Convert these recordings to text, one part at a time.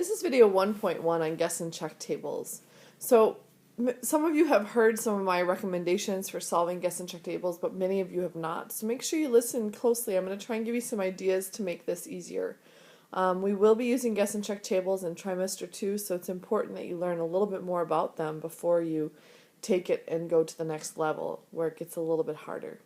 This is video 1.1 on guess and check tables. So some of you have heard some of my recommendations for solving guess and check tables, but many of you have not. So make sure you listen closely. I'm going to try and give you some ideas to make this easier. We will be using guess and check tables in trimester 2, so it's important that you learn a little bit more about them before you take it and go to the next level where it gets a little bit harder.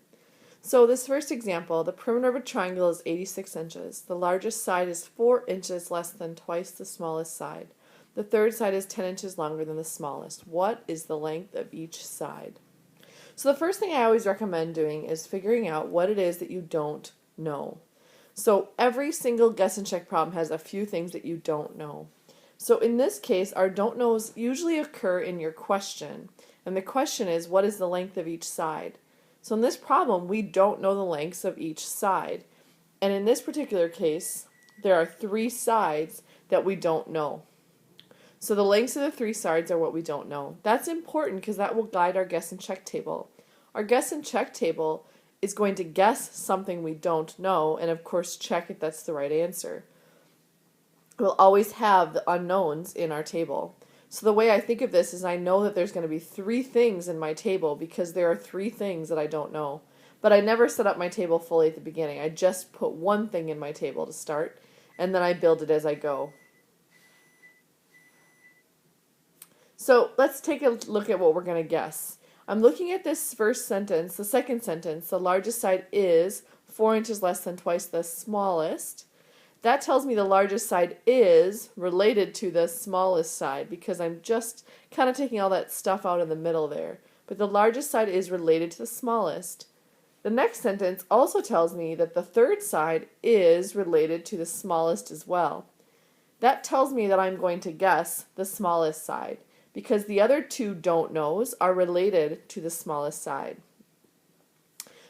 So this first example, the perimeter of a triangle is 86 inches. The largest side is 4 inches less than twice the smallest side. The third side is 10 inches longer than the smallest. What is the length of each side? So the first thing I always recommend doing is figuring out what it is that you don't know. So every single guess and check problem has a few things that you don't know. So in this case, our don't knows usually occur in your question. And the question is, what is the length of each side? So in this problem, we don't know the lengths of each side. And in this particular case, there are 3 sides that we don't know. So the lengths of the 3 sides are what we don't know. That's important because that will guide our guess and check table. Our guess and check table is going to guess something we don't know and of course check if that's the right answer. We'll always have the unknowns in our table. So the way I think of this is I know that there's going to be 3 things in my table because there are 3 things that I don't know. But I never set up my table fully at the beginning. I just put one thing in my table to start, and then I build it as I go. So let's take a look at what we're going to guess. I'm looking at this first sentence, the second sentence. The largest side is 4 inches less than twice the smallest. That tells me the largest side is related to the smallest side because I'm just kind of taking all that stuff out in the middle there. But the largest side is related to the smallest. The next sentence also tells me that the third side is related to the smallest as well. That tells me that I'm going to guess the smallest side because the other 2 don't knows are related to the smallest side.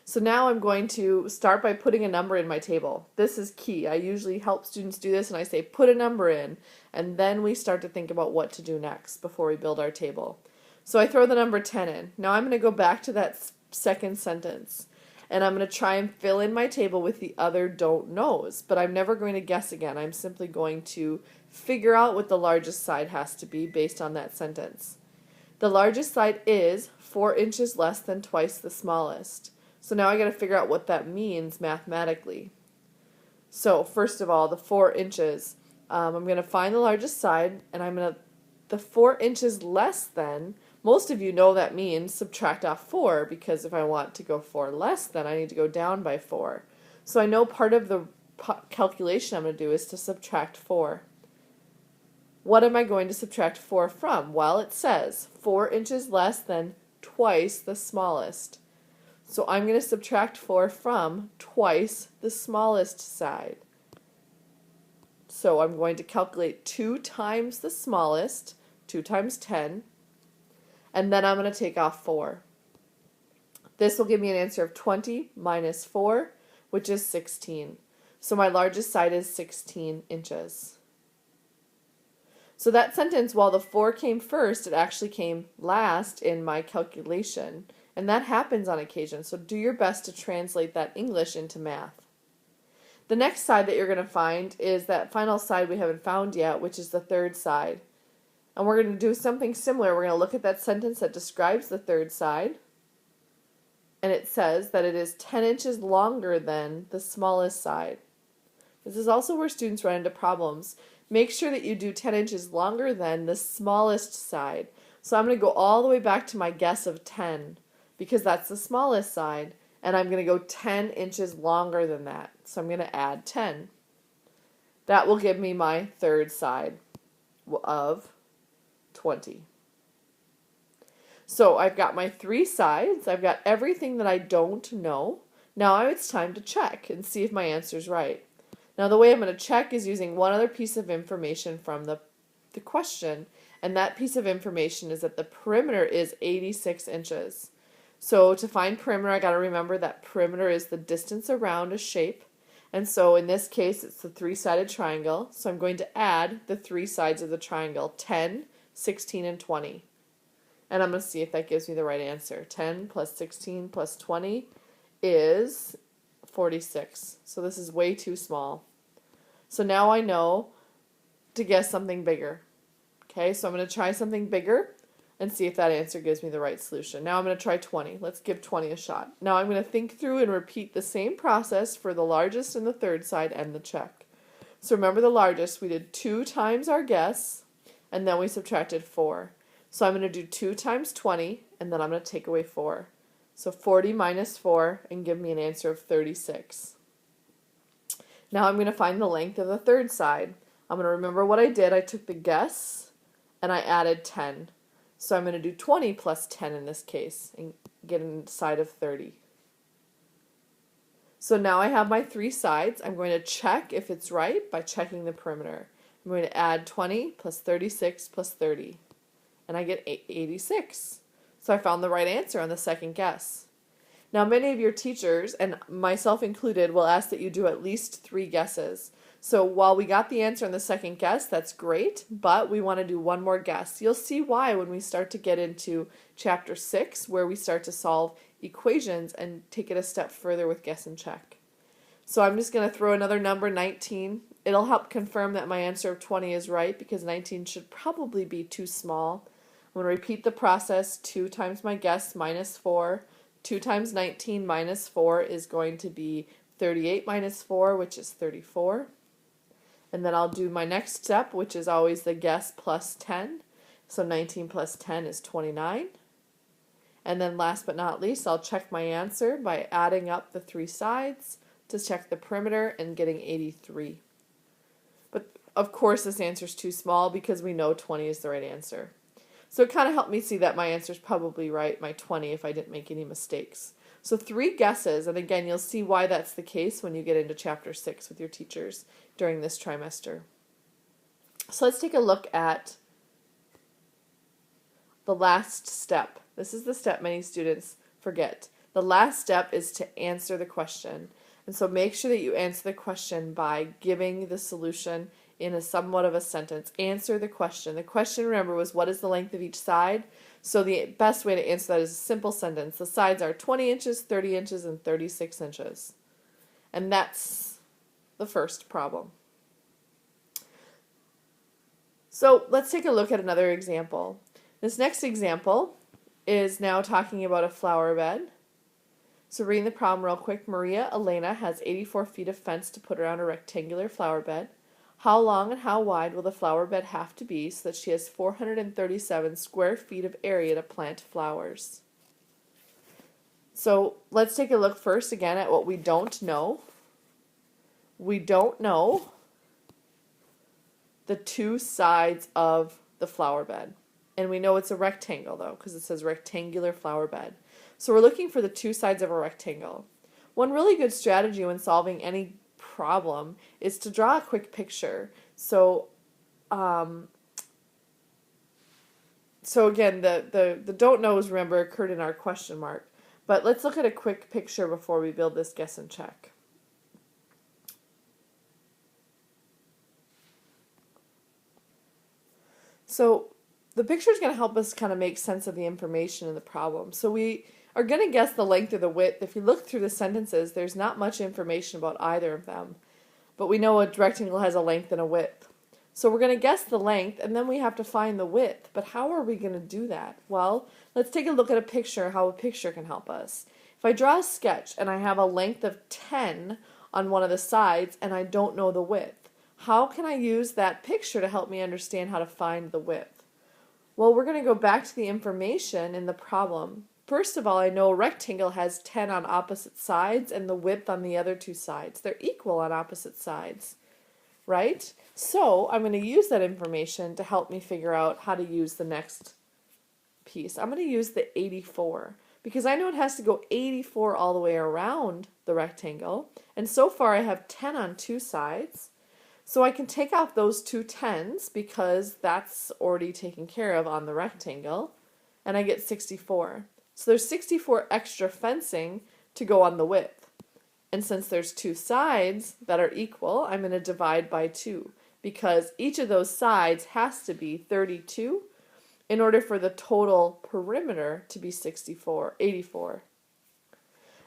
So now I'm going to start by putting a number in my table. This is key. I usually help students do this and I say put a number in, and then we start to think about what to do next before we build our table. So I throw the number 10 in. Now I'm going to go back to that second sentence and I'm going to try and fill in my table with the other don't knows, but I'm never going to guess again. I'm simply going to figure out what the largest side has to be based on that sentence. The largest side is 4 inches less than twice the smallest. So now I got to figure out what that means mathematically. So first of all, the 4 inches. I'm going to find the largest side, and the 4 inches less than, most of you know that means subtract off 4, because if I want to go 4 less than, I need to go down by 4. So I know part of the calculation I'm going to do is to subtract 4. What am I going to subtract 4 from? Well, it says 4 inches less than twice the smallest. So I'm going to subtract 4 from twice the smallest side. So I'm going to calculate 2 times the smallest, 2 times 10, and then I'm going to take off 4. This will give me an answer of 20 minus 4, which is 16. So my largest side is 16 inches. So that sentence, while the 4 came first, it actually came last in my calculation. And that happens on occasion, so do your best to translate that English into math. The next side that you're going to find is that final side we haven't found yet, which is the third side. And we're going to do something similar. We're going to look at that sentence that describes the third side. And it says that it is 10 inches longer than the smallest side. This is also where students run into problems. Make sure that you do 10 inches longer than the smallest side. So I'm going to go all the way back to my guess of 10. Because that's the smallest side, and I'm going to go 10 inches longer than that. So I'm going to add 10. That will give me my third side of 20. So I've got my 3 sides. I've got everything that I don't know. Now it's time to check and see if my answer is right. Now the way I'm going to check is using one other piece of information from the question, and that piece of information is that the perimeter is 86 inches. So to find perimeter, I got to remember that perimeter is the distance around a shape. And so in this case, it's the 3-sided triangle. So I'm going to add the 3 sides of the triangle, 10, 16, and 20. And I'm going to see if that gives me the right answer. 10 plus 16 plus 20 is 46. So this is way too small. So now I know to guess something bigger. Okay, so I'm going to try something bigger and see if that answer gives me the right solution. Now I'm going to try 20. Let's give 20 a shot. Now I'm going to think through and repeat the same process for the largest and the third side and the check. So remember the largest, we did 2 times our guess, and then we subtracted 4. So I'm going to do 2 times 20, and then I'm going to take away 4. So 40 minus 4, and give me an answer of 36. Now I'm going to find the length of the third side. I'm going to remember what I did. I took the guess, and I added 10. So I'm going to do 20 plus 10 in this case, and get inside of 30. So now I have my 3 sides. I'm going to check if it's right by checking the perimeter. I'm going to add 20 plus 36 plus 30. And I get 86. So I found the right answer on the second guess. Now many of your teachers, and myself included, will ask that you do at least 3 guesses. So while we got the answer on the second guess, that's great, but we want to do one more guess. You'll see why when we start to get into chapter 6, where we start to solve equations and take it a step further with guess and check. So I'm just going to throw another number, 19. It'll help confirm that my answer of 20 is right, because 19 should probably be too small. I'm going to repeat the process. 2 times my guess minus 4. 2 times 19 minus 4 is going to be 38 minus 4, which is 34. And then I'll do my next step, which is always the guess plus 10. So 19 plus 10 is 29. And then last but not least, I'll check my answer by adding up the 3 sides to check the perimeter and getting 83. But of course this answer is too small because we know 20 is the right answer. So it kind of helped me see that my answer is probably right, my 20, if I didn't make any mistakes. So 3 guesses, and again, you'll see why that's the case when you get into chapter 6 with your teachers during this trimester. So let's take a look at the last step. This is the step many students forget. The last step is to answer the question. And so make sure that you answer the question by giving the solution in a somewhat of a sentence. Answer the question. The question, remember, was what is the length of each side? So the best way to answer that is a simple sentence. The sides are 20 inches, 30 inches, and 36 inches. And that's the first problem. So let's take a look at another example. This next example is now talking about a flower bed. So reading the problem real quick, Maria Elena has 84 feet of fence to put around a rectangular flower bed. How long and how wide will the flower bed have to be so that she has 437 square feet of area to plant flowers? So let's take a look first again at what we don't know. We don't know the 2 sides of the flower bed. And we know it's a rectangle though, because it says rectangular flower bed. So we're looking for the 2 sides of a rectangle. One really good strategy when solving any problem is to draw a quick picture. So again, the don't knows, remember, occurred in our question mark. But let's look at a quick picture before we build this guess and check. So the picture is going to help us kind of make sense of the information in the problem. So we are going to guess the length or the width. If you look through the sentences, there's not much information about either of them. But we know a rectangle has a length and a width. So we're going to guess the length, and then we have to find the width. But how are we going to do that? Well, let's take a look at a picture, how a picture can help us. If I draw a sketch and I have a length of 10 on one of the sides and I don't know the width, how can I use that picture to help me understand how to find the width? Well, we're going to go back to the information in the problem. First of all, I know a rectangle has 10 on opposite sides and the width on the other 2 sides. They're equal on opposite sides, right? So I'm going to use that information to help me figure out how to use the next piece. I'm going to use the 84 because I know it has to go 84 all the way around the rectangle. And so far I have 10 on 2 sides. So I can take off those 2 10s because that's already taken care of on the rectangle, and I get 64. So there's 64 extra fencing to go on the width. And since there's 2 sides that are equal, I'm going to divide by 2 because each of those sides has to be 32 in order for the total perimeter to be 84.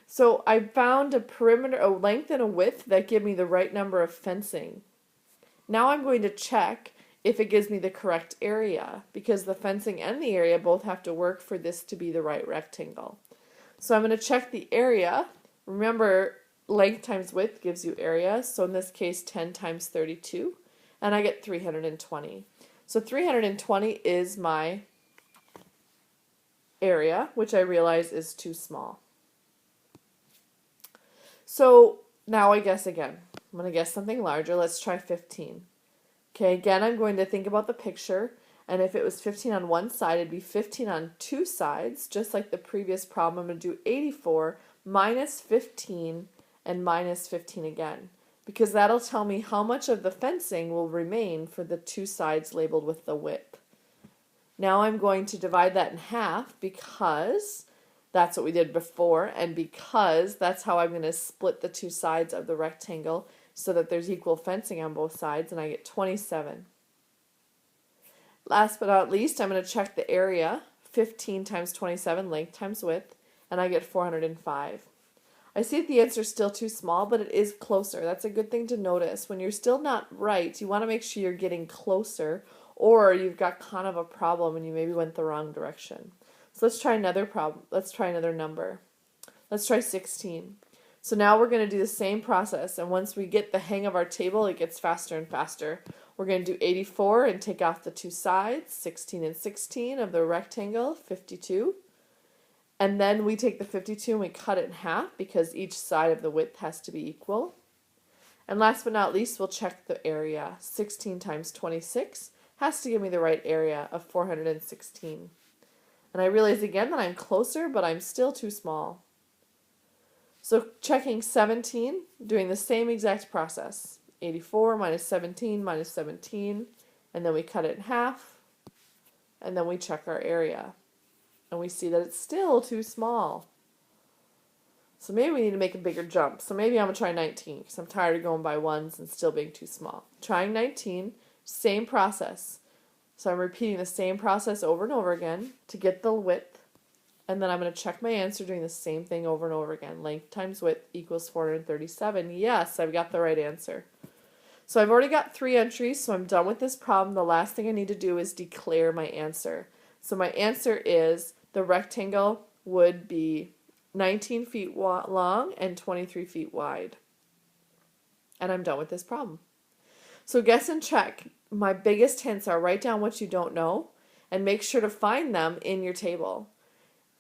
So I found a perimeter, a length and a width that give me the right number of fencing. Now I'm going to check if it gives me the correct area, because the fencing and the area both have to work for this to be the right rectangle. So I'm going to check the area. Remember, length times width gives you area, so in this case 10 times 32, and I get 320. So 320 is my area, which I realize is too small. So now I guess again. I'm going to guess something larger. Let's try 15. Okay, again, I'm going to think about the picture, and if it was 15 on one side, it'd be 15 on two sides, just like the previous problem. I'm going to do 84 minus 15 and minus 15 again, because that'll tell me how much of the fencing will remain for the two sides labeled with the width. Now I'm going to divide that in half, because that's what we did before, and because that's how I'm going to split the two sides of the rectangle so that there's equal fencing on both sides, and I get 27. Last but not least, I'm going to check the area, 15 times 27, length times width, and I get 405. I see that the answer is still too small, but it is closer. That's a good thing to notice. When you're still not right, you want to make sure you're getting closer, or you've got kind of a problem and you maybe went the wrong direction. So let's try another problem. Let's try another number. Let's try 16. So now we're going to do the same process, and once we get the hang of our table, it gets faster and faster. We're going to do 84 and take off the two sides, 16 and 16 of the rectangle, 52. And then we take the 52 and we cut it in half, because each side of the width has to be equal. And last but not least, we'll check the area. 16 times 26 has to give me the right area of 416. And I realize again that I'm closer, but I'm still too small. So checking 17, doing the same exact process. 84 minus 17 minus 17, and then we cut it in half, and then we check our area. And we see that it's still too small. So maybe we need to make a bigger jump. So maybe I'm going to try 19, because I'm tired of going by ones and still being too small. Trying 19, same process. So I'm repeating the same process over and over again to get the width. And then I'm going to check my answer doing the same thing over and over again. Length times width equals 437. Yes, I've got the right answer. So I've already got 3 entries, so I'm done with this problem. The last thing I need to do is declare my answer. So my answer is the rectangle would be 19 feet long and 23 feet wide. And I'm done with this problem. So guess and check. My biggest hints are write down what you don't know and make sure to find them in your table.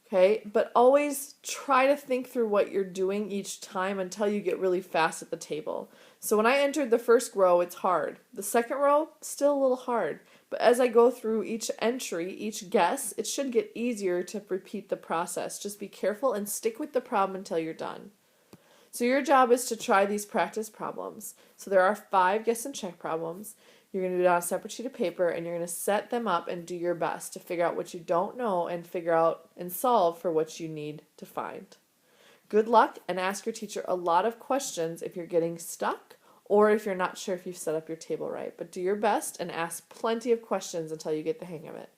Okay, but always try to think through what you're doing each time until you get really fast at the table. So when I entered the first row, it's hard. The second row, still a little hard. But as I go through each entry, each guess, it should get easier to repeat the process. Just be careful and stick with the problem until you're done. So your job is to try these practice problems. So there are 5 guess and check problems. You're going to do it on a separate sheet of paper, and you're going to set them up and do your best to figure out what you don't know and figure out and solve for what you need to find. Good luck, and ask your teacher a lot of questions if you're getting stuck or if you're not sure if you've set up your table right. But do your best and ask plenty of questions until you get the hang of it.